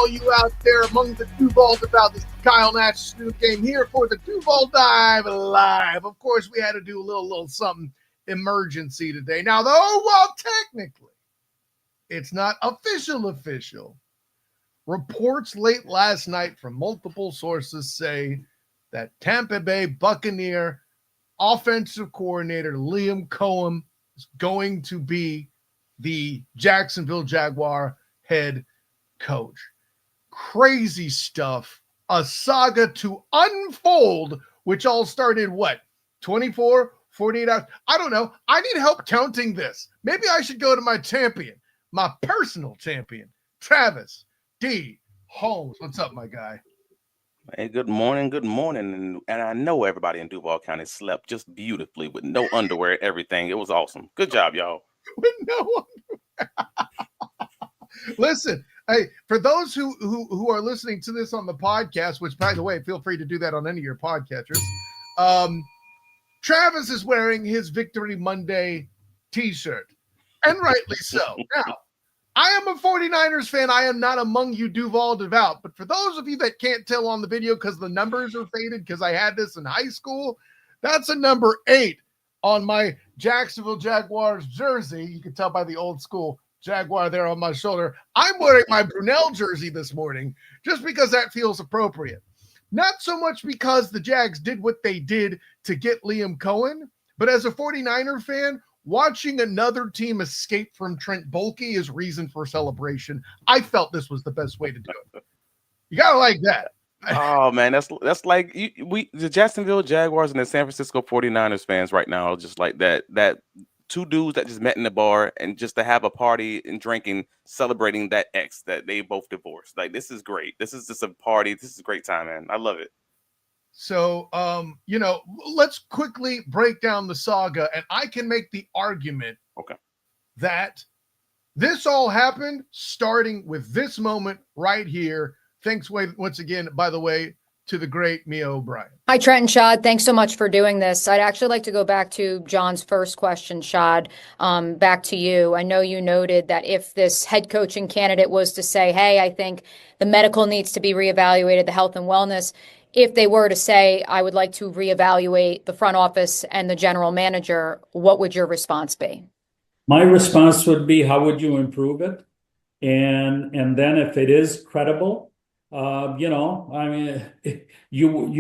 all you out there among the Duval's about this Kyle Nash Snoop game here for the Duval Dive Live. Of course, we had to do a little something emergency today. Now, though, well, technically, it's not official. Reports late last night from multiple sources say that Tampa Bay Buccaneer offensive coordinator Liam Coen is going to be the Jacksonville Jaguar head coach. Crazy stuff. A saga to unfold, which all started, 24, 48 hours? I don't know. I need help counting this. Maybe I should go to my champion, my personal champion, Travis D. Holmes. What's up, my guy? Hey, good morning. And I know everybody in Duval County slept just beautifully with no underwear, everything. It was awesome. Good job, y'all. With no underwear. Listen, hey, for those who are listening to this on the podcast, which, by the way, feel free to do that on any of your podcatchers, Travis is wearing his Victory Monday t-shirt, and rightly so. Now, I am a 49ers fan. I am not among you Duval devout, but for those of you that can't tell on the video because the numbers are faded because I had this in high school, that's a number 8 on my Jacksonville Jaguars jersey. You can tell by the old school Jaguar there on my shoulder. I'm wearing my Brunel jersey this morning just because that feels appropriate. Not so much because the Jags did what they did to get Liam Coen, but as a 49er fan, watching another team escape from Trent Baalke is reason for celebration. I felt this was the best way to do it. You gotta like that. Oh man, that's like the Jacksonville Jaguars and the San Francisco 49ers fans right now are just like that two dudes that just met in the bar and just to have a party and drinking, celebrating that ex that they both divorced. Like, this is great. This is just a party. This is a great time, man. I love it. So, let's quickly break down the saga, and I can make the argument that this all happened starting with this moment right here. Thanks once again, by the way, to the great Mia O'Brien. Hi, Trent and Shad. Thanks so much for doing this. I'd actually like to go back to John's first question, Shad, back to you. I know you noted that if this head coaching candidate was to say, hey, I think the medical needs to be reevaluated, the health and wellness, if they were to say, I would like to reevaluate the front office and the general manager, what would your response be? My response would be, how would you improve it? And then if it is credible, you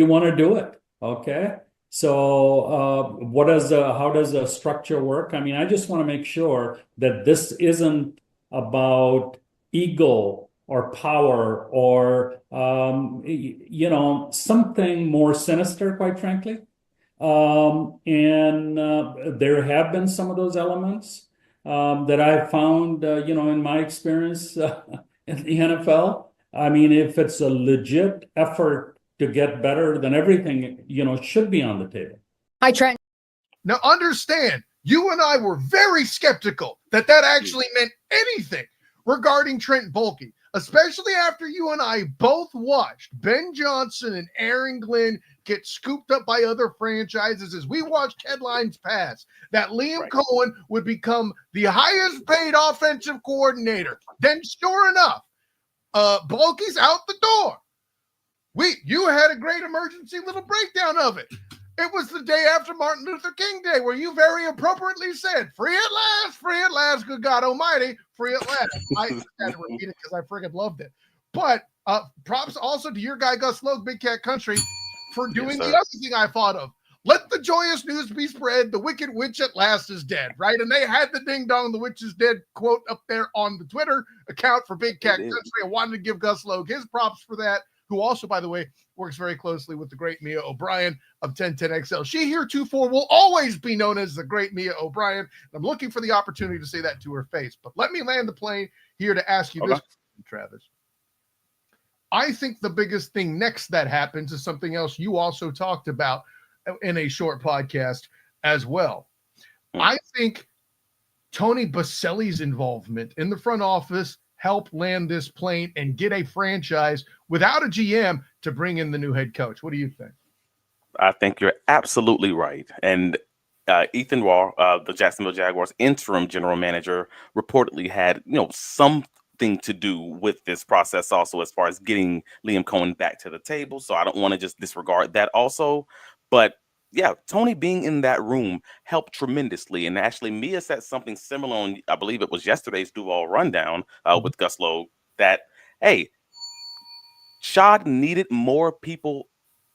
want to do it. Okay. So how does a structure work? I mean, I just want to make sure that this isn't about ego or power or, something more sinister, quite frankly. There have been some of those elements that I found, in my experience in the NFL. I mean, if it's a legit effort to get better, then everything, should be on the table. Hi, Trent. Now, understand, you and I were very skeptical that actually meant anything regarding Trent Baalke, especially after you and I both watched Ben Johnson and Aaron Glenn get scooped up by other franchises as we watched headlines pass that Liam Coen would become the highest paid offensive coordinator. Then, sure enough, Baalke's out the door. You had a great emergency little breakdown of it. It was the day after Martin Luther King Day where you very appropriately said, free at last, good God almighty, free at last. I had to repeat it because I friggin' loved it. But props also to your guy, Gus Logue, Big Cat Country, for doing the other thing I thought of. Let the joyous news be spread. The wicked witch at last is dead, right? And they had the ding dong, the witch is dead quote up there on the Twitter account for Big Cat Country. I wanted to give Gus Logue his props for that, who also, by the way, works very closely with the great Mia O'Brien of 1010XL. She heretofore will always be known as the great Mia O'Brien. I'm looking for the opportunity to say that to her face. But let me land the plane here to ask you this question, Travis. I think the biggest thing next that happens is something else you also talked about in a short podcast as well. I think Tony Baselli's involvement in the front office helped land this plane and get a franchise without a GM to bring in the new head coach. What do you think? I think you're absolutely right. And Ethan Raw, the Jacksonville Jaguars interim general manager, reportedly had, some thing to do with this process also, as far as getting Liam Coen back to the table. So I don't want to just disregard that also. But yeah, Tony being in that room helped tremendously. And actually, Mia said something similar on, I believe it was yesterday's Duval Rundown with Gus Lowe, that, hey, Shad needed more people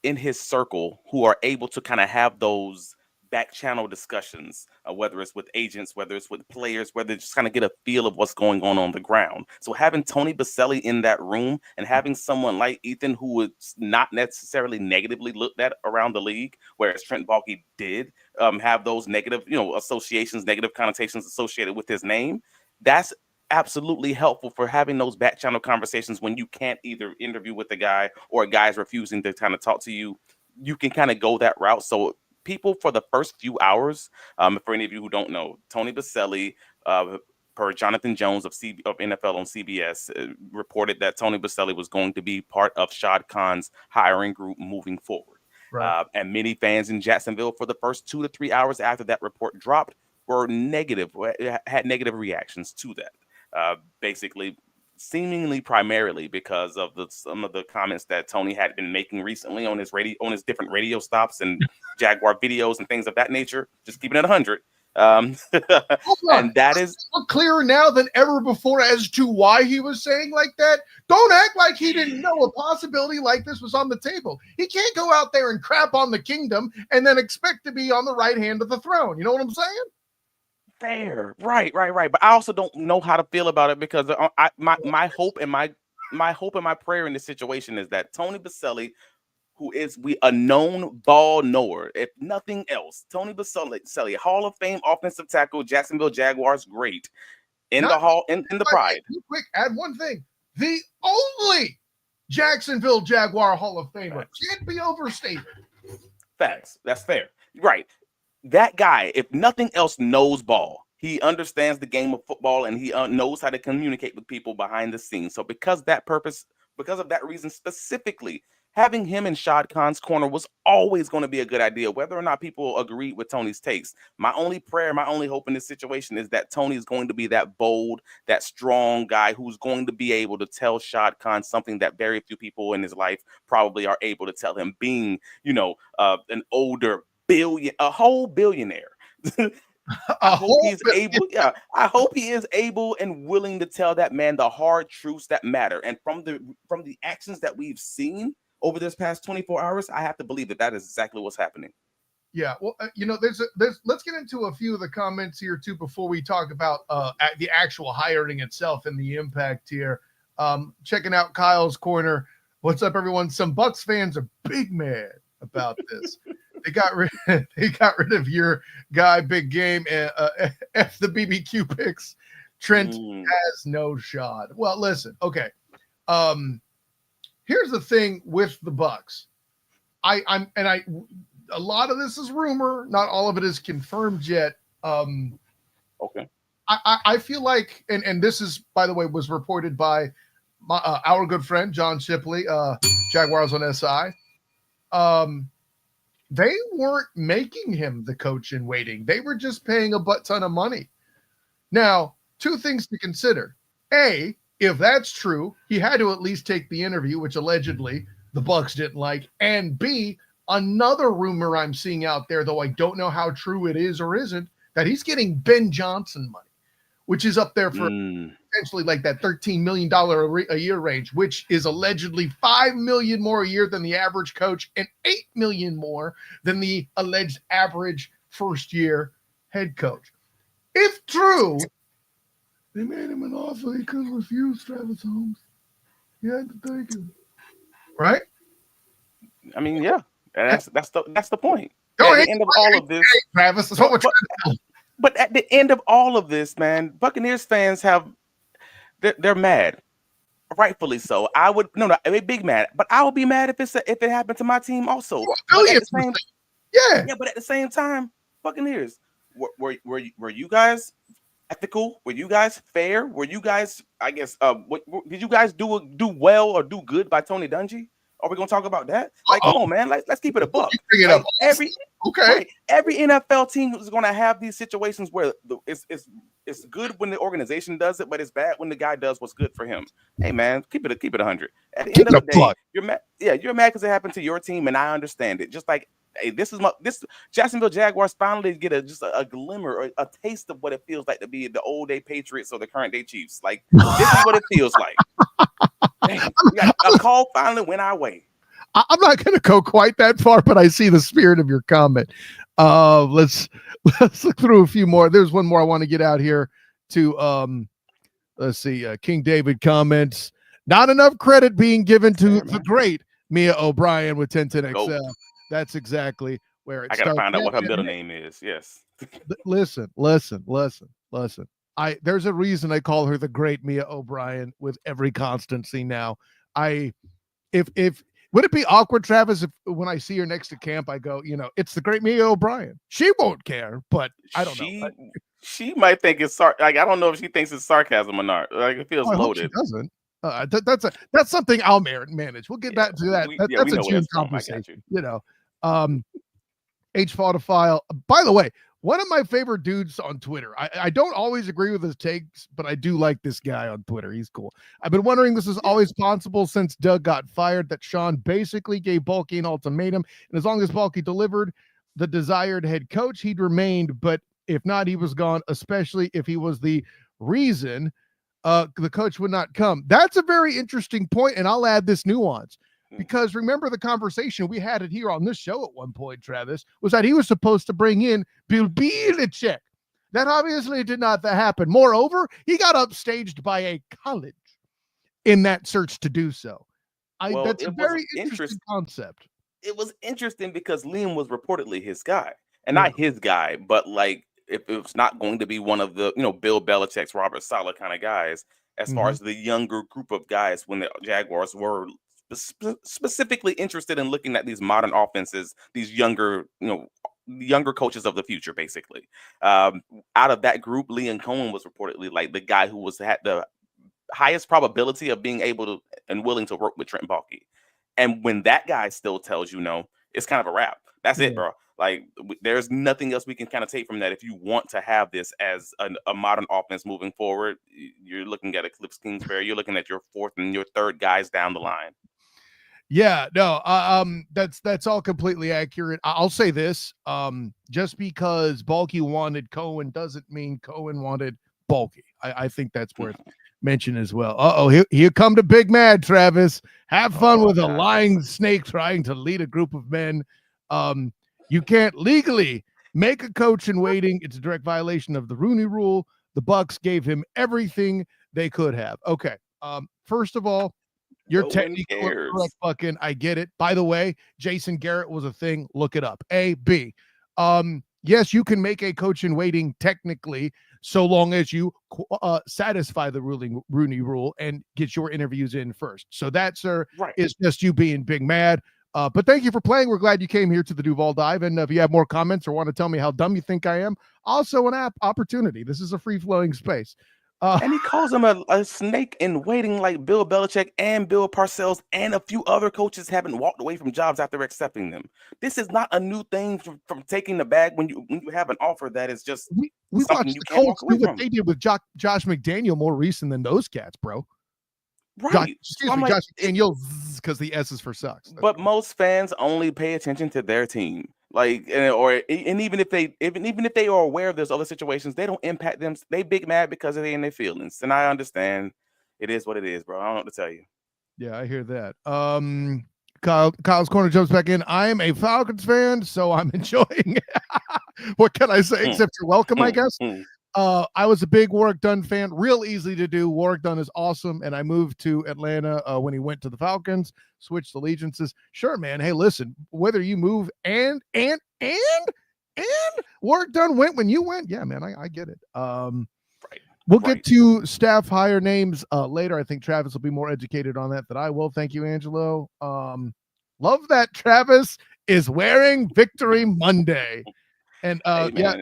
in his circle who are able to kind of have those back channel discussions, whether it's with agents, whether it's with players, whether just kind of get a feel of what's going on the ground. So having Tony Baselli in that room and having someone like Ethan, who was not necessarily negatively looked at around the league, whereas Trent Baalke did have those negative, associations, negative connotations associated with his name, that's absolutely helpful for having those back channel conversations when you can't either interview with the guy or a guy's refusing to kind of talk to you. You can kind of go that route. So people, for the first few hours, for any of you who don't know, Tony Baselli, per Jonathan Jones of NFL on CBS, reported that Tony Baselli was going to be part of Shad Khan's hiring group moving forward. Right. And many fans in Jacksonville, for the first 2 to 3 hours after that report dropped, were negative, had negative reactions to that. Basically, seemingly primarily because of some of the comments that Tony had been making recently on his different radio stops and Jaguar videos and things of that nature. Just keeping it 100. And that is clearer now than ever before as to why he was saying like that. Don't act like he didn't know a possibility like this was on the table. He can't go out there and crap on the kingdom and then expect to be on the right hand of the throne. You know what I'm saying? Fair, right. But I also don't know how to feel about it, because my hope and my prayer in this situation is that Tony Baselli, who is a known ball knower, if nothing else, Tony Baselli, Hall of Fame offensive tackle, Jacksonville Jaguars great, in the Pride. Quick, add one thing: the only Jacksonville Jaguar Hall of Famer. Can't be overstated. Facts. That's fair. Right. That guy, if nothing else, knows ball. He understands the game of football, and he knows how to communicate with people behind the scenes. So because of that reason specifically, having him in Shad Khan's corner was always going to be a good idea, whether or not people agreed with Tony's takes. My only prayer, my only hope in this situation is that Tony is going to be that bold, that strong guy who's going to be able to tell Shad Khan something that very few people in his life probably are able to tell him, being, an older a whole billionaire. I hope he is able and willing to tell that man the hard truths that matter. And from the actions that we've seen over this past 24 hours, I have to believe that is exactly what's happening. Yeah, well, there's let's get into a few of the comments here too before we talk about the actual hiring itself and the impact here. Checking out Kyle's corner. What's up, everyone? Some Bucs fans are big mad about this. They got rid of your guy, Big Game, and F the BBQ picks. Trent has no shot. Well, listen, okay. Here's the thing with the Bucs. A lot of this is rumor. Not all of it is confirmed yet. Okay. I feel like, and this is, by the way, was reported by our good friend John Shipley, Jaguars on SI. They weren't making him the coach in waiting. They were just paying a butt ton of money. Now, two things to consider. A, if that's true, he had to at least take the interview, which allegedly the Bucs didn't like. And B, another rumor I'm seeing out there, though I don't know how true it is or isn't, that he's getting Ben Johnson money, which is up there for essentially like that $13 million a year range, which is allegedly $5 million more a year than the average coach and $8 million more than the alleged average first-year head coach. If true, they made him an offer he couldn't refuse, Travis Holmes. He had to take him. Right? I mean, yeah. That's the point. Go At ahead. the end of all of this, Travis, that's what we're trying to do. But at the end of all of this, man, Buccaneers fans they're mad, rightfully so. I'm big mad, but I would be mad if it happened to my team also. But at the same time, Buccaneers, were you guys ethical? Were you guys fair? Were you guys, I guess, did you guys do well or do good by Tony Dungy? Are we gonna talk about that? Like, come on, man. Let's keep it a buck. You bring it Like, up. Right, every NFL team is gonna have these situations where it's good when the organization does it, but it's bad when the guy does what's good for him. Hey, man, keep it 100. At the end of the day, you're mad. Yeah, you're mad because it happened to your team, and I understand it. Just like, hey, this Jacksonville Jaguars finally get just a glimmer or a taste of what it feels like to be the old day Patriots or the current day Chiefs. Like, this is what it feels like. Dang, a call finally went our way. I'm not going to go quite that far, but I see the spirit of your comment. Let's look through a few more. There's one more I want to get out here to let's see. King David comments, not enough credit being given to the great Mia O'Brien with 1010XL. That's exactly where I gotta find out what her middle name is. Yes. Listen. There's a reason I call her the great Mia O'Brien with every constancy now. Would it be awkward, Travis, if when I see her next to camp, I go, it's the great Mia O'Brien? She won't care, but I don't know. She might think it's like, I don't know if she thinks it's sarcasm or not. Like, it feels loaded. She doesn't. That's something I'll manage. We'll get back to that. That's a June conversation. H Photophile. By the way, one of my favorite dudes on Twitter. I don't always agree with his takes, but I do like this guy on Twitter. He's cool. I've been wondering, this is always possible since Doug got fired, that Sean basically gave Balky an ultimatum, and as long as Balky delivered the desired head coach, he'd remained, but if not, he was gone, especially if he was the reason the coach would not come. That's a very interesting point, and I'll add this nuance. Because remember the conversation we had it here on this show at one point, Travis, was that he was supposed to bring in Bill Belichick. That obviously did not happen. Moreover, he got upstaged by a college in that search to do so. That's a very interesting concept. It was interesting because Liam was reportedly his guy. And not his guy, but like, if it's not going to be one of the, Bill Belichick's Robert Saleh kind of guys, as far as the younger group of guys when the Jaguars were specifically interested in looking at these modern offenses, these younger coaches of the future, basically. Out of that group, Liam Coen was reportedly like the guy who had the highest probability of being able to and willing to work with Trent Baalke. And when that guy still tells you no, it's kind of a wrap. That's it, bro. Like, there's nothing else we can kind of take from that. If you want to have this as a modern offense moving forward, you're looking at Eclipse Kingsbury. You're looking at your fourth and your third guys down the line. Yeah, no, that's all completely accurate. I'll say this, just because Baalke wanted Coen doesn't mean Coen wanted Baalke. I think that's worth mention as well. Here come to Big Mad, Travis. Have fun with a lying snake trying to lead a group of men. You can't legally make a coach in waiting. It's a direct violation of the Rooney Rule. The Bucs gave him everything they could have. Okay. First of all, you're technically correct, fucking. I get it. By the way, Jason Garrett was a thing. Look it up. A, B. Yes, you can make a coach in waiting technically, so long as you satisfy the Rooney Rule and get your interviews in first. So that, sir, is just you being big mad. But thank you for playing. We're glad you came here to the Duval Dive. And if you have more comments or want to tell me how dumb you think I am, also an opportunity. This is a free-flowing space. And he calls him a snake in waiting, like Bill Belichick and Bill Parcells and a few other coaches haven't walked away from jobs after accepting them. This is not a new thing from taking the bag when you have an offer that is just we watched the Colts do what they did with Josh McDaniel more recent than those cats, bro. Right. Josh McDaniel, because the S is for sucks. But most fans only pay attention to their team. Like, and even if they are aware of those other situations, they don't impact them. They big mad because they in their feelings. And I understand it is what it is, bro. I don't know what to tell you. Yeah, I hear that. Kyle's Corner jumps back in. I am a Falcons fan, so I'm enjoying it. What can I say? Except you're welcome, I guess. I was a big Warrick Dunn fan. Real easy to do. Warrick Dunn is awesome. And I moved to Atlanta when he went to the Falcons, switched allegiances. Sure, man. Hey, listen, whether you move and Warrick Dunn went when you went. Yeah, man, I get it. We'll get to staff hire names later. I think Travis will be more educated on that than I will. Thank you, Angelo. Love that Travis is wearing Victory Monday. And yeah.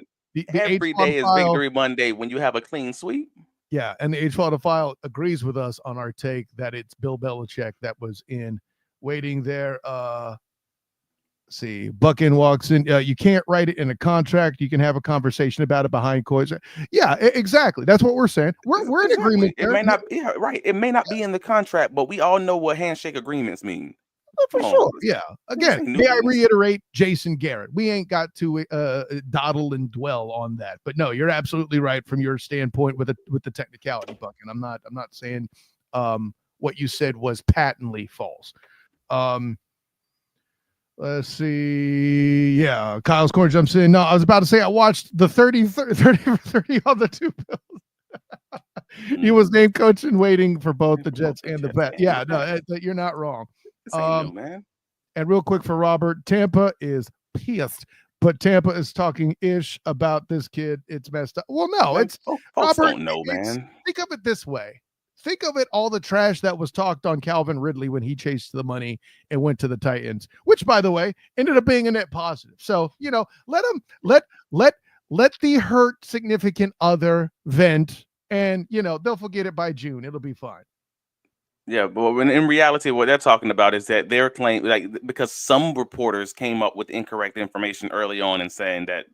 Every day is Victory Monday when you have a clean sweep. Yeah, and the H-File file agrees with us on our take that it's Bill Belichick that was in waiting there. See, Buckin walks in. You can't write it in a contract. You can have a conversation about it behind closed. Yeah, exactly. That's what we're saying. We're in agreement. It may not. Yeah, right. It may not be in the contract, but we all know what handshake agreements mean. For sure. Yeah. Again, may I reiterate, Jason Garrett? We ain't got to dawdle and dwell on that. But no, you're absolutely right from your standpoint with the technicality, Buckin. I'm not saying what you said was patently false. Let's see. Yeah, Kyle's Corner jumps in. No, I was about to say I watched the 30 for 30 on the two Bills. He was named coach and waiting for both the Jets and the Bet. Yeah, no, you're not wrong. Man. And real quick for Robert, Tampa is pissed, but Tampa is talking ish about this kid. It's messed up. Well, no, it's folks Robert, don't know, man. Think of it this way. Think of it, all the trash that was talked on Calvin Ridley when he chased the money and went to the Titans, which, by the way, ended up being a net positive. So, let the hurt significant other vent, and they'll forget it by June. It'll be fine. Yeah, but when in reality, what they're talking about is that they're claiming, because some reporters came up with incorrect information early on and saying that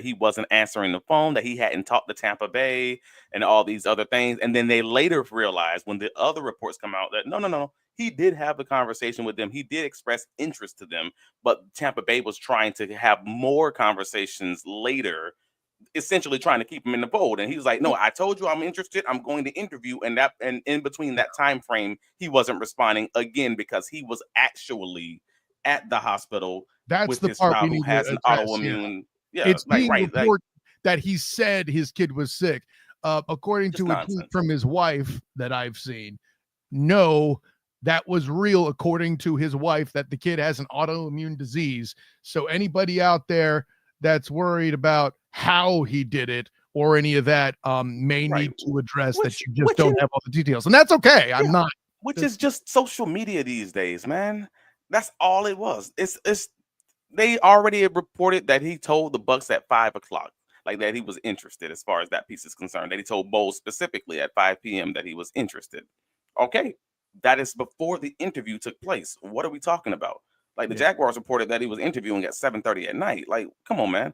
he wasn't answering the phone, that he hadn't talked to Tampa Bay and all these other things. And then they later realized when the other reports come out that no, he did have a conversation with them. He did express interest to them, but Tampa Bay was trying to have more conversations later, essentially trying to keep him in the fold. And he was like, no, I told you I'm interested. I'm going to interview. And in between that time frame, he wasn't responding again because he was actually at the hospital. That's with the his part child we need who has to an address, autoimmune. Yeah, it's being reported that he said his kid was sick. According to a tweet from his wife that I've seen, no, that was real. According to his wife, that the kid has an autoimmune disease. So anybody out there that's worried about how he did it or any of that may need to address that you just don't have all the details. And that's okay. I'm not. Which is just social media these days, man. That's all it was. It's they already reported that he told the Bucs at 5:00, like that he was interested as far as that piece is concerned, that he told Bowles specifically at 5 p.m. that he was interested. Okay. That is before the interview took place. What are we talking about? Like the Jaguars reported that he was interviewing at 7:30 at night. Like, come on, man.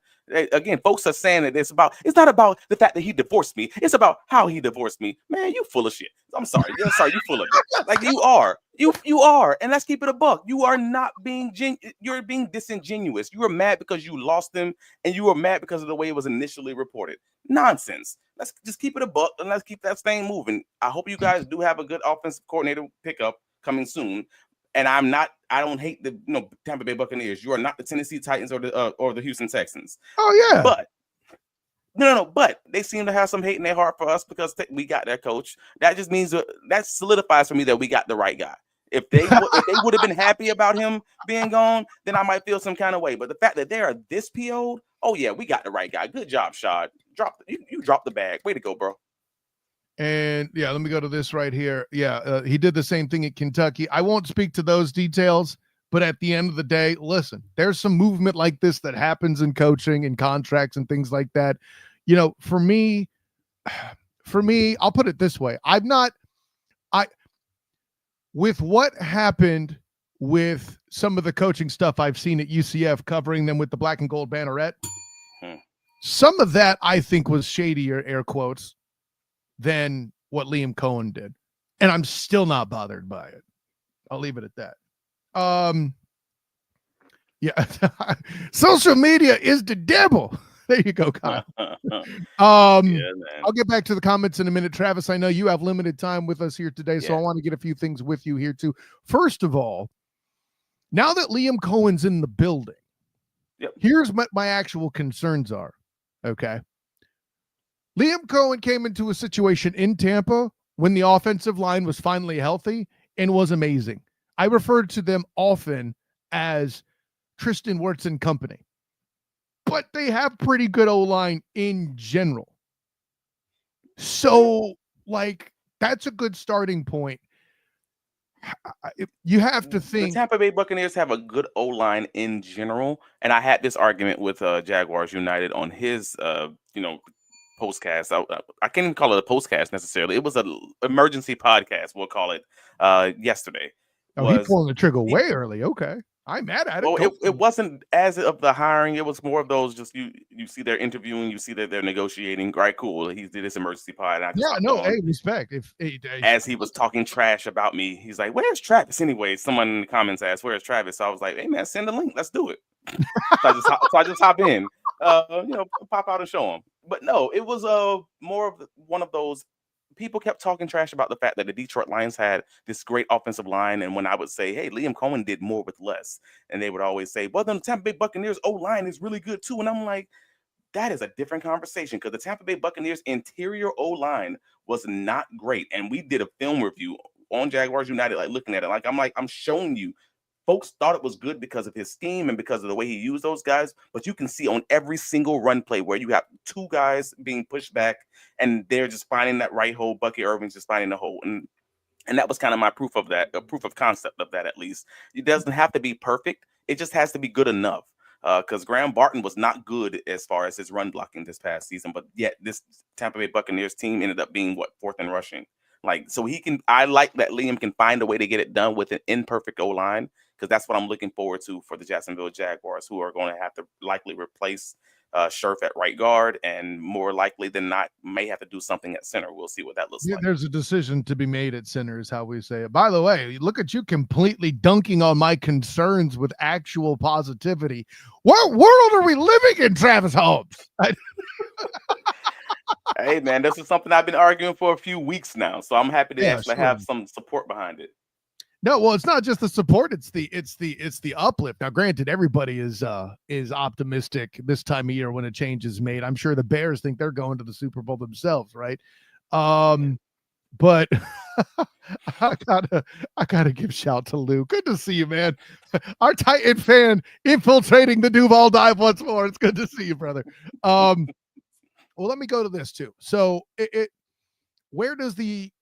Again, folks are saying that it's not about the fact that he divorced me. It's about how he divorced me. Man, you full of shit. I'm sorry. You full of it. Like you are. You are. And let's keep it a buck. You are not being you're being disingenuous. You are mad because you lost him, and you are mad because of the way it was initially reported. Nonsense. Let's just keep it a buck and let's keep that thing moving. I hope you guys do have a good offensive coordinator pickup coming soon. And I don't hate the Tampa Bay Buccaneers. You are not the Tennessee Titans or the Houston Texans. Oh yeah. But but they seem to have some hate in their heart for us because we got their coach. That just means that solidifies for me that we got the right guy. If they would have been happy about him being gone, then I might feel some kind of way. But the fact that they are this PO'd, oh yeah, we got the right guy. Good job, Shad. You dropped the bag. Way to go, bro. And yeah, let me go to this right here. Yeah, he did the same thing at Kentucky. I won't speak to those details, but at the end of the day, listen, there's some movement like this that happens in coaching and contracts and things like that. For me, I'll put it this way. With what happened with some of the coaching stuff I've seen at UCF covering them with the black and gold banneret, some of that I think was shadier, air quotes, than what Liam Coen did. And I'm still not bothered by it. I'll leave it at that. Yeah. Social media is the devil. There you go, Kyle. I'll get back to the comments in a minute. Travis, I know you have limited time with us here today, so I want to get a few things with you here too. First of all, now that Liam Coen's in the building, here's what my actual concerns are. Okay. Liam Coen came into a situation in Tampa when the offensive line was finally healthy and was amazing. I referred to them often as Tristan Wirtz and company, but they have pretty good O-line in general. So, that's a good starting point. You have to think the Tampa Bay Buccaneers have a good O-line in general, and I had this argument with Jaguars United on his postcast. I can't even call it a postcast necessarily. It was an emergency podcast, we'll call it, yesterday. Oh, he was pulling the trigger he, way early. Okay. I'm mad at it. well, Go for it wasn't as of the hiring. It was more of those just you see they're interviewing, you see that they're negotiating. Right, cool. He did his emergency pod, and I just Yeah, hopped no, on. hey, respect. If As he was talking trash about me, he's like, "Where's Travis?" Anyway, someone in the comments asked, "Where's Travis?" So I was like, "Hey man, send the link. Let's do it." So I just hop in, pop out and show him. But no, it was more of one of those. People kept talking trash about the fact that the Detroit Lions had this great offensive line, and when I would say, "Hey, Liam Coen did more with less," and they would always say, "Well, then the Tampa Bay Buccaneers O line is really good too," and I'm like, that is a different conversation because the Tampa Bay Buccaneers interior O line was not great, and we did a film review on Jaguars United, like looking at it, I'm showing you. Folks thought it was good because of his scheme and because of the way he used those guys, but you can see on every single run play where you have two guys being pushed back and they're just finding that right hole. Bucky Irving's just finding the hole, and that was kind of my proof of that, a proof of concept of that at least. It doesn't have to be perfect; it just has to be good enough. Because Graham Barton was not good as far as his run blocking this past season, but yet this Tampa Bay Buccaneers team ended up being fourth in rushing. Like, so he can. I like that Liam can find a way to get it done with an imperfect O line because that's what I'm looking forward to for the Jacksonville Jaguars, who are going to have to likely replace Scherf at right guard, and more likely than not, may have to do something at center. We'll see what that looks like. There's a decision to be made at center, is how we say it. By the way, look at you completely dunking on my concerns with actual positivity. What world are we living in, Travis Holmes? Hey man, this is something I've been arguing for a few weeks now, so I'm happy to actually have some support behind it. No, well, it's not just the support; it's the uplift. Now, granted, everybody is optimistic this time of year when a change is made. I'm sure the Bears think they're going to the Super Bowl themselves, right? But I gotta give shout to Lou. Good to see you, man. Our Titan fan infiltrating the Duval Dive once more. It's good to see you, brother. Well, let me go to this too. So, where does the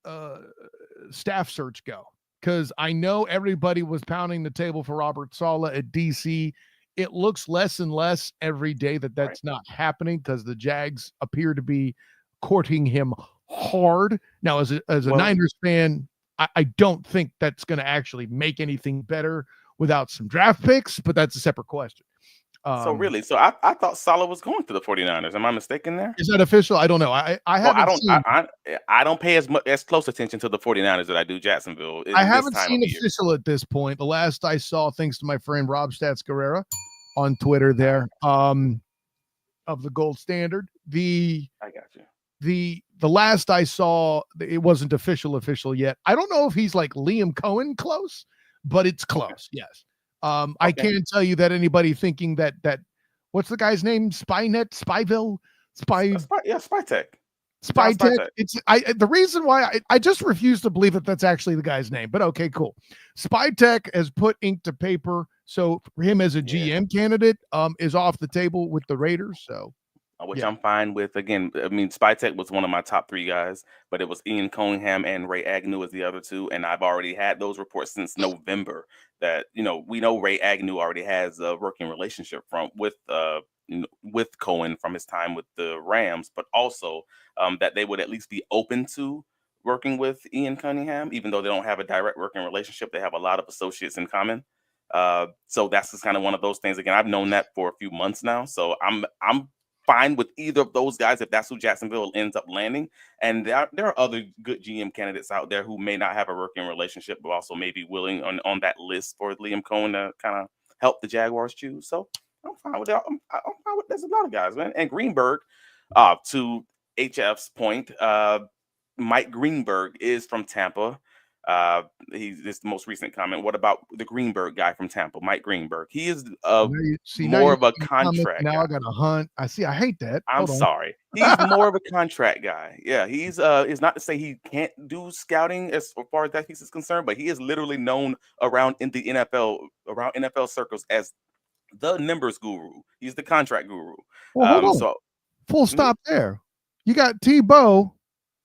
staff search go? Because I know everybody was pounding the table for Robert Saleh at DC. It looks less and less every day that's not happening because the Jags appear to be courting him hard. Now, as a Niners fan, I don't think that's going to actually make anything better without some draft picks, but that's a separate question. So I thought Saleh was going to the 49ers. Am I mistaken there? Is that official? I don't know. I don't pay as close attention to the 49ers that I do Jacksonville. I haven't seen official at this point. The last I saw, thanks to my friend Rob Stats Guerrera on Twitter there, of the Gold Standard. I got you. The last I saw, it wasn't official yet. I don't know if he's like Liam Coen close, but it's close. Okay. Yes. I can't tell you that anybody thinking that what's the guy's name? Spynet, Spyville, Spytech. Spytech. It's the reason why I just refuse to believe that that's actually the guy's name. But okay, cool. Spytech has put ink to paper, so for him as a GM candidate, is off the table with the Raiders. So. Which I'm fine with. Again, I mean, Spytech was one of my top 3 guys, but it was Ian Cunningham and Ray Agnew as the other 2. And I've already had those reports since November that, we know Ray Agnew already has a working relationship with Coen from his time with the Rams, but also that they would at least be open to working with Ian Cunningham, even though they don't have a direct working relationship. They have a lot of associates in common. So that's just kind of one of those things. Again, I've known that for a few months now. So I'm fine with either of those guys if that's who Jacksonville ends up landing. And there are other good GM candidates out there who may not have a working relationship, but also may be willing on that list for Liam Coen to kind of help the Jaguars choose. So I'm fine with that. I'm fine with there's a lot of guys, man. And Greenberg, to HF's point, Mike Greenberg is from Tampa. This the most recent comment. What about the Greenberg guy from Tampa, Mike Greenberg? He is more of a contract now guy. I got a hunt. I hate that. I'm sorry. He's more of a contract guy. Yeah, he's it's not to say he can't do scouting as far as that piece is concerned, but he is literally known around in the NFL circles as the numbers guru. He's the contract guru. Well, hold on. So full stop there. You got Tebow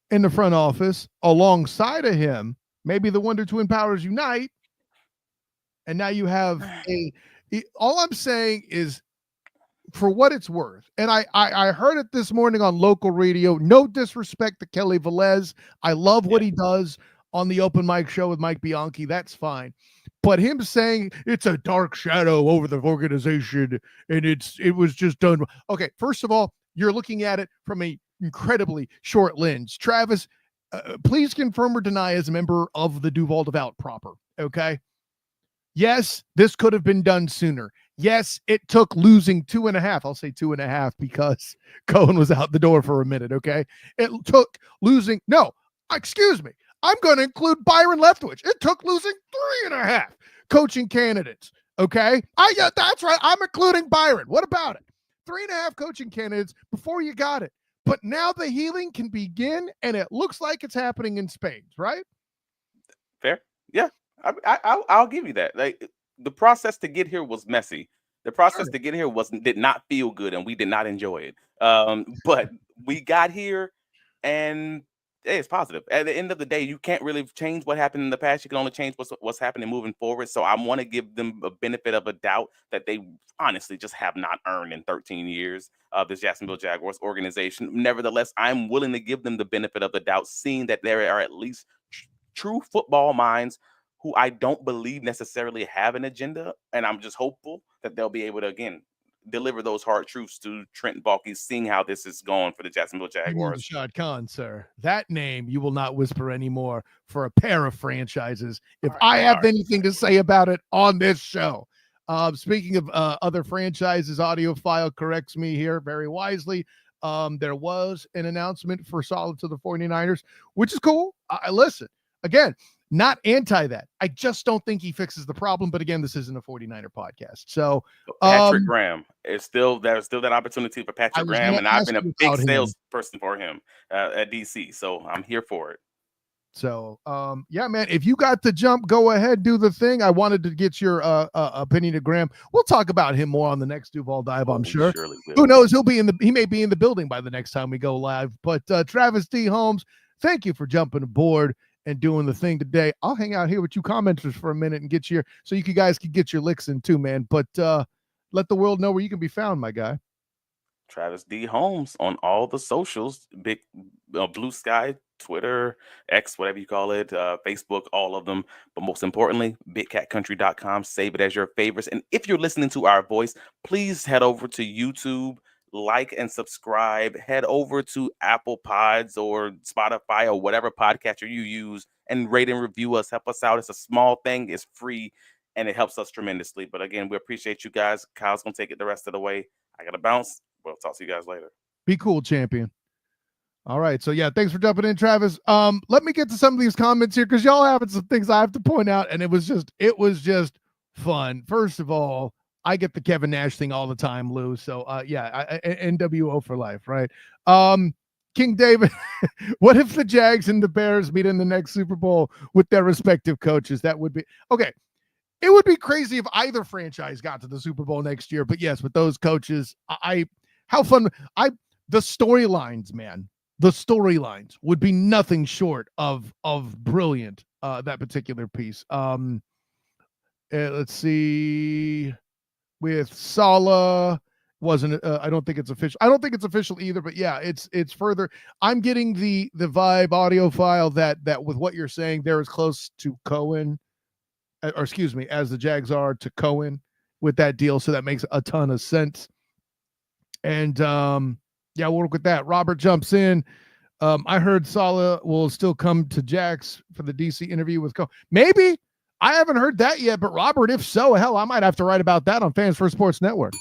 in the front office alongside of him. Maybe the Wonder Twin powers unite, and now you have all I'm saying is, for what it's worth, and I heard it this morning on local radio, no disrespect to Kelly Velez. I love what he does on the open mic show with Mike Bianchi. That's fine. But him saying it's a dark shadow over the organization and it was just done. Okay, first of all, you're looking at it from a incredibly short lens. Travis, please confirm or deny as a member of the Duval Devout proper. Okay. Yes, this could have been done sooner. Yes, it took losing 2.5. I'll say 2.5 because Coen was out the door for a minute. Okay. It took losing. No, excuse me. I'm going to include Byron Leftwich. It took losing 3.5 coaching candidates. Okay. Yeah, that's right. I'm including Byron. What about it? 3.5 coaching candidates before you got it. But now the healing can begin, and it looks like it's happening in spades, right? Fair. Yeah. I'll give you that. Like, the process to get here was messy. The process to get here did not feel good, and we did not enjoy it. But we got here, and hey, it's positive. At the end of the day, you can't really change what happened in the past. You can only change what's happening moving forward. So I want to give them a benefit of a doubt that they honestly just have not earned in 13 years of this Jacksonville Jaguars organization. Nevertheless, I'm willing to give them the benefit of the doubt, seeing that there are at least true football minds who I don't believe necessarily have an agenda. And I'm just hopeful that they'll be able to, again, deliver those hard truths to Trent Baalke, seeing how this is going for the Jacksonville Jaguars. Shad Khan, sir. That name you will not whisper anymore for a pair of franchises. If I have anything to say about it on this show. Speaking of other franchises, Audiophile corrects me here very wisely. There was an announcement for Solid to the 49ers, which is cool. Listen, again, not anti that. I just don't think he fixes the problem. But again, this isn't a 49er podcast. So Patrick Graham is there's still that opportunity for Patrick Graham, and I've been a big salesperson for him at DC. So I'm here for it. So yeah, man, if you got the jump, go ahead, do the thing. I wanted to get your opinion of Graham. We'll talk about him more on the next Duval Dive, I'm sure. Who knows? He may be in the building by the next time we go live. But Travis D. Holmes, thank you for jumping aboard and doing the thing today. I'll hang out here with you commenters for a minute and get so you guys can get your licks in too, man. But let the world know where you can be found, my guy. Travis D. Holmes on all the socials, big Blue Sky, Twitter, X, whatever you call it, Facebook, all of them. But most importantly, bigcatcountry.com. Save it as your favorites. And if you're listening to our voice, please head over to YouTube, like and subscribe. Head over to Apple Pods or Spotify or whatever podcatcher you use and rate and review us. Help us out. It's a small thing. It's free, and it helps us tremendously. But again, we appreciate you guys. Kyle's going to take it the rest of the way. I got to bounce. We'll talk to you guys later. Be cool, champion. All right. So yeah, thanks for jumping in, Travis. Let me get to some of these comments here because y'all having some things I have to point out, and it was just fun. First of all, I get the Kevin Nash thing all the time, Lou. So yeah, NWO for life, right? King David, what if the Jags and the Bears meet in the next Super Bowl with their respective coaches? That would be okay. It would be crazy if either franchise got to the Super Bowl next year. But yes, with those coaches, how fun. The storylines, man. The storylines would be nothing short of brilliant. That particular piece. Let's see. With Saleh, wasn't I don't think it's official. I don't think it's official either. But yeah, it's further. I'm getting the vibe Audiophile that with what you're saying, they're as close to Coen, or excuse me, as the Jags are to Coen with that deal. So that makes a ton of sense. And yeah, we'll work with that. Robert jumps in. I heard Saleh will still come to Jax for the DC interview with Coen. Maybe. I haven't heard that yet, but Robert, if so, hell, I might have to write about that on Fans First Sports Network.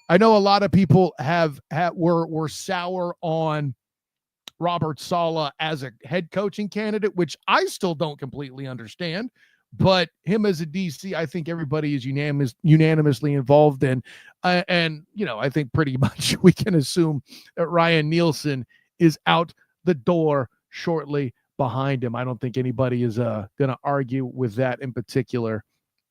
I know a lot of people were sour on Robert Saleh as a head coaching candidate, which I still don't completely understand. But him as a DC, I think everybody is unanimously involved in. And, you know, I think pretty much we can assume that Ryan Nielsen is out the door shortly behind him. I don't think anybody is going to argue with that in particular.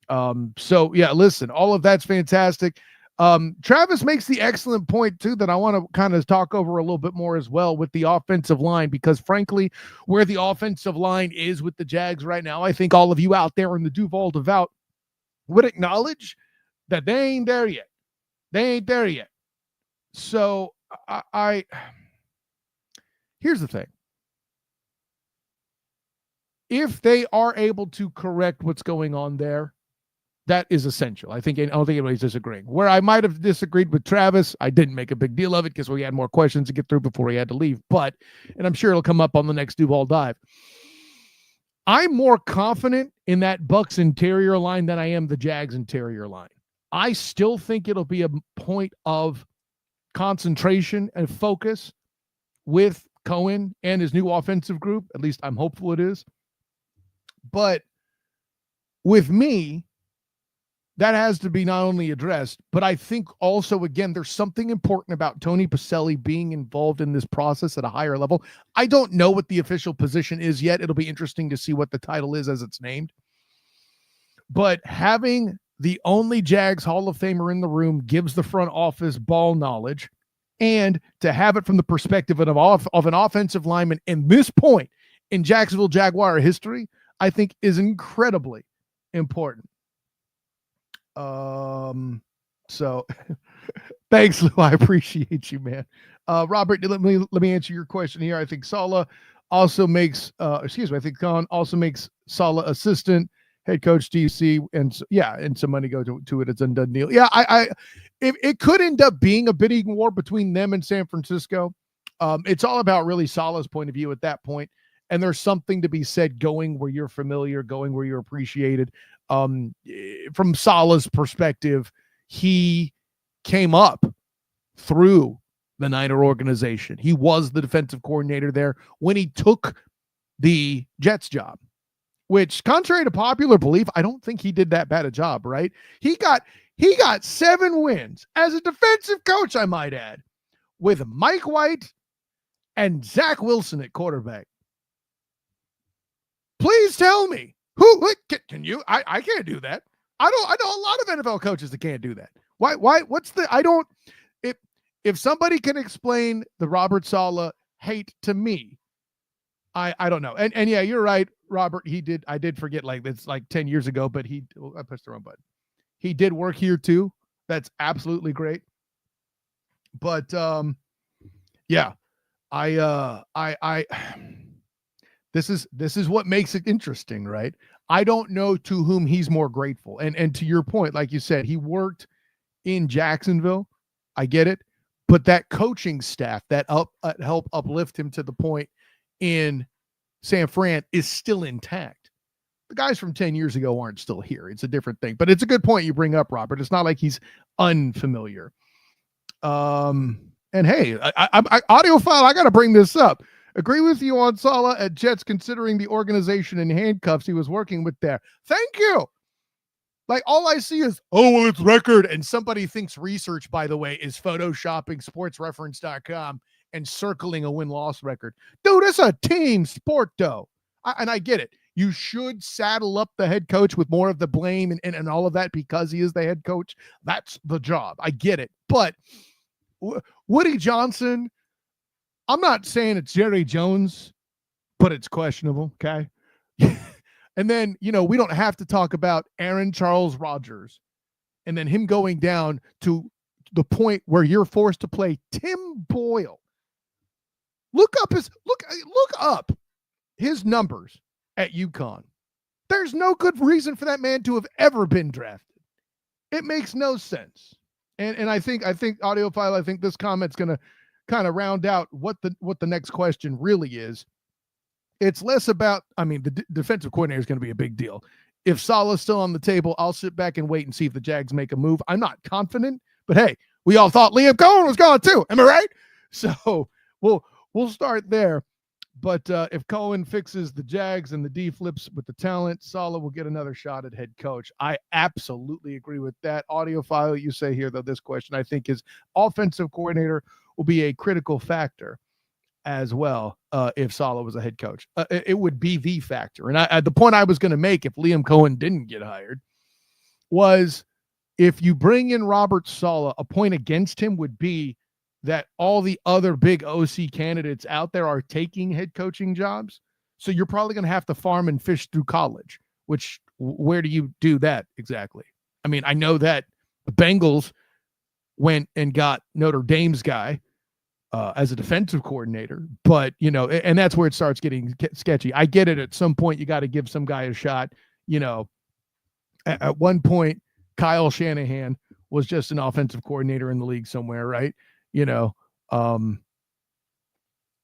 So, yeah, listen, all of that's fantastic. Travis makes the excellent point, too, that I want to kind of talk over a little bit more as well with the offensive line, because, frankly, where the offensive line is with the Jags right now, I think all of you out there in the Duval Devout would acknowledge that they ain't there yet. They ain't there yet. So, here's the thing. If they are able to correct what's going on there, That is essential. I don't think anybody's disagreeing. Where I might have disagreed with Travis, I didn't make a big deal of it because we had more questions to get through before he had to leave. And I'm sure it'll come up on the next Duval Dive. I'm more confident in that Bucs interior line than I am the Jags interior line. I still think it'll be a point of concentration and focus with Coen and his new offensive group. At least I'm hopeful it is. But with me, that has to be not only addressed, but I think also, again, there's something important about Tony Pacelli being involved in this process at a higher level. I don't know what the official position is yet. It'll be interesting to see what the title is as it's named. But having the only Jags Hall of Famer in the room gives the front office ball knowledge, and to have it from the perspective of an offensive lineman in this point in Jacksonville Jaguar history, I think is incredibly important. So thanks, Lou. I appreciate you, man. Robert, let me answer your question here. I think Saleh also makes, I think Coen also makes Saleh assistant head coach DC, and some money go to it. It's an undone deal. Yeah, it could end up being a bidding war between them and San Francisco. It's all about really Saleh's point of view at that point. And there's something to be said going where you're familiar, going where you're appreciated. From Saleh's perspective, he came up through the Niner organization. He was the defensive coordinator there when he took the Jets job, which, contrary to popular belief, I don't think he did that bad a job, right? He got 7 wins as a defensive coach, I might add, with Mike White and Zach Wilson at quarterback. Please tell me who can you? I can't do that. I know a lot of NFL coaches that can't do that. Why? What's the? I don't. If somebody can explain the Robert Saleh hate to me, I don't know. And yeah, you're right, Robert. I did forget, like, it's like 10 years ago, but I pushed the wrong button. He did work here too. That's absolutely great. But yeah, This is what makes it interesting, right? I don't know to whom he's more grateful. And to your point, like you said, he worked in Jacksonville. I get it. But that coaching staff that helped uplift him to the point in San Fran is still intact. The guys from 10 years ago aren't still here. It's a different thing. But it's a good point you bring up, Robert. It's not like he's unfamiliar. And hey, audiophile, I got to bring this up. Agree with you on Saleh at Jets, considering the organization in handcuffs he was working with there. Thank you. Like, all I see is, oh, well, it's record. And somebody thinks research, by the way, is photoshopping sportsreference.com and circling a win-loss record. Dude, it's a team sport, though. And I get it. You should saddle up the head coach with more of the blame and all of that because he is the head coach. That's the job. I get it. But Woody Johnson, I'm not saying it's Jerry Jones, but it's questionable, okay? And then, we don't have to talk about Aaron Charles Rodgers and then him going down to the point where you're forced to play Tim Boyle. Look up his numbers at UConn. There's no good reason for that man to have ever been drafted. It makes no sense. And I think audiophile, I think this comment's going to kind of round out what the next question really is. It's less about, the defensive coordinator is going to be a big deal. If Saleh's still on the table, I'll sit back and wait and see if the Jags make a move. I'm not confident, but hey, we all thought Liam Coen was gone too. Am I right? So we'll start there. But if Coen fixes the Jags and the D flips with the talent, Saleh will get another shot at head coach. I absolutely agree with that. Audiophile, you say here, though, this question, I think his offensive coordinator will be a critical factor as well. If Saleh was a head coach, it would be the factor. And the point I was going to make, if Liam Coen didn't get hired, was if you bring in Robert Saleh, a point against him would be that all the other big OC candidates out there are taking head coaching jobs. So you're probably going to have to farm and fish through college, which, where do you do that exactly? I know that the Bengals went and got Notre Dame's guy as a defensive coordinator, but, and that's where it starts getting sketchy. I get it. At some point, you got to give some guy a shot, At one point, Kyle Shanahan was just an offensive coordinator in the league somewhere, right?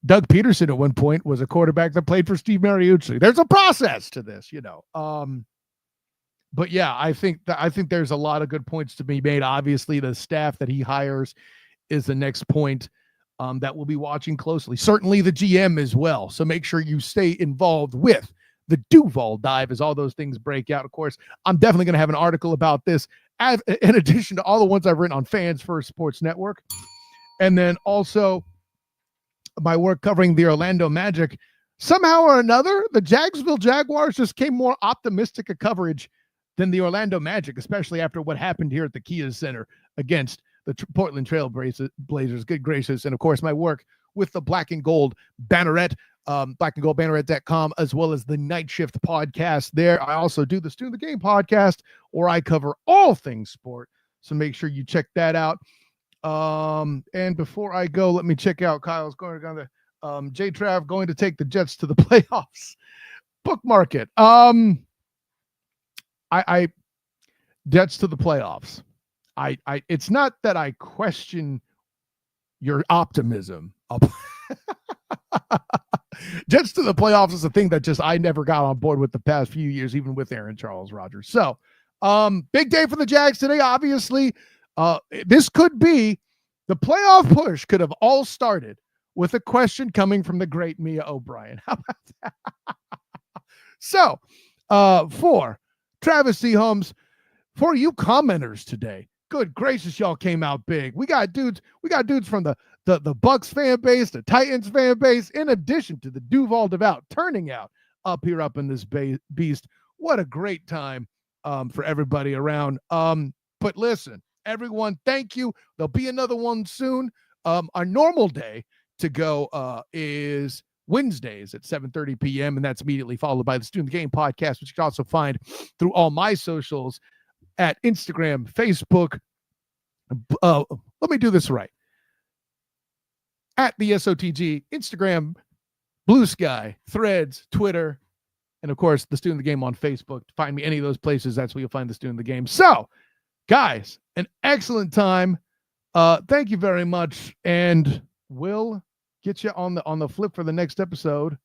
Doug Peterson at one point was a quarterback that played for Steve Mariucci. There's a process to this, But yeah, I think there's a lot of good points to be made. Obviously, the staff that he hires is the next point that we'll be watching closely. Certainly the GM as well. So make sure you stay involved with the Duval Dive as all those things break out. Of course, I'm definitely going to have an article about this in addition to all the ones I've written on Fans First Sports Network. And then also my work covering the Orlando Magic. Somehow or another, the Jacksonville Jaguars just came more optimistic a coverage than the Orlando Magic, especially after what happened here at the Kia Center against the Portland Trail Blazers. Good gracious. And of course, my work with the Black and Gold Banneret, blackandgoldbanneret.com, as well as the Night Shift podcast there. I also do the Stu the Game podcast, where I cover all things sport. So make sure you check that out. And before I go, let me check out Kyle's going to J-Trav going to take the Jets to the playoffs. Bookmark it. I Jets to the playoffs. It's not that I question your optimism. Jets to the playoffs is a thing that just I never got on board with the past few years, even with Aaron Charles Rodgers. So, big day for the Jags today. Obviously, this could be the playoff push. Could have all started with a question coming from the great Mia O'Brien. How about that? So, for Travis C. Holmes, for you commenters today, good gracious, y'all came out big. We got dudes from the Bucks fan base, the Titans fan base, in addition to the Duval Devout turning out up in this beast. What a great time for everybody around. But listen, everyone, thank you. There'll be another one soon. Our normal day to go is Wednesdays at 7:30 p.m. and that's immediately followed by the Student Game podcast, which you can also find through all my socials at Instagram, Facebook. Let me do this right. At the SOTG, Instagram, Blue Sky, Threads, Twitter, and of course, the Student of the Game on Facebook. Find me any of those places. That's where you'll find the Student of the Game. So, guys, an excellent time. Thank you very much, and we'll get you on the flip for the next episode.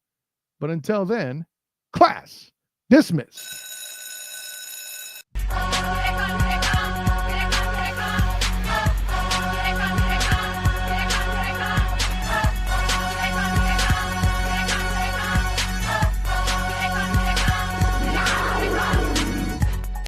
But until then, class dismissed.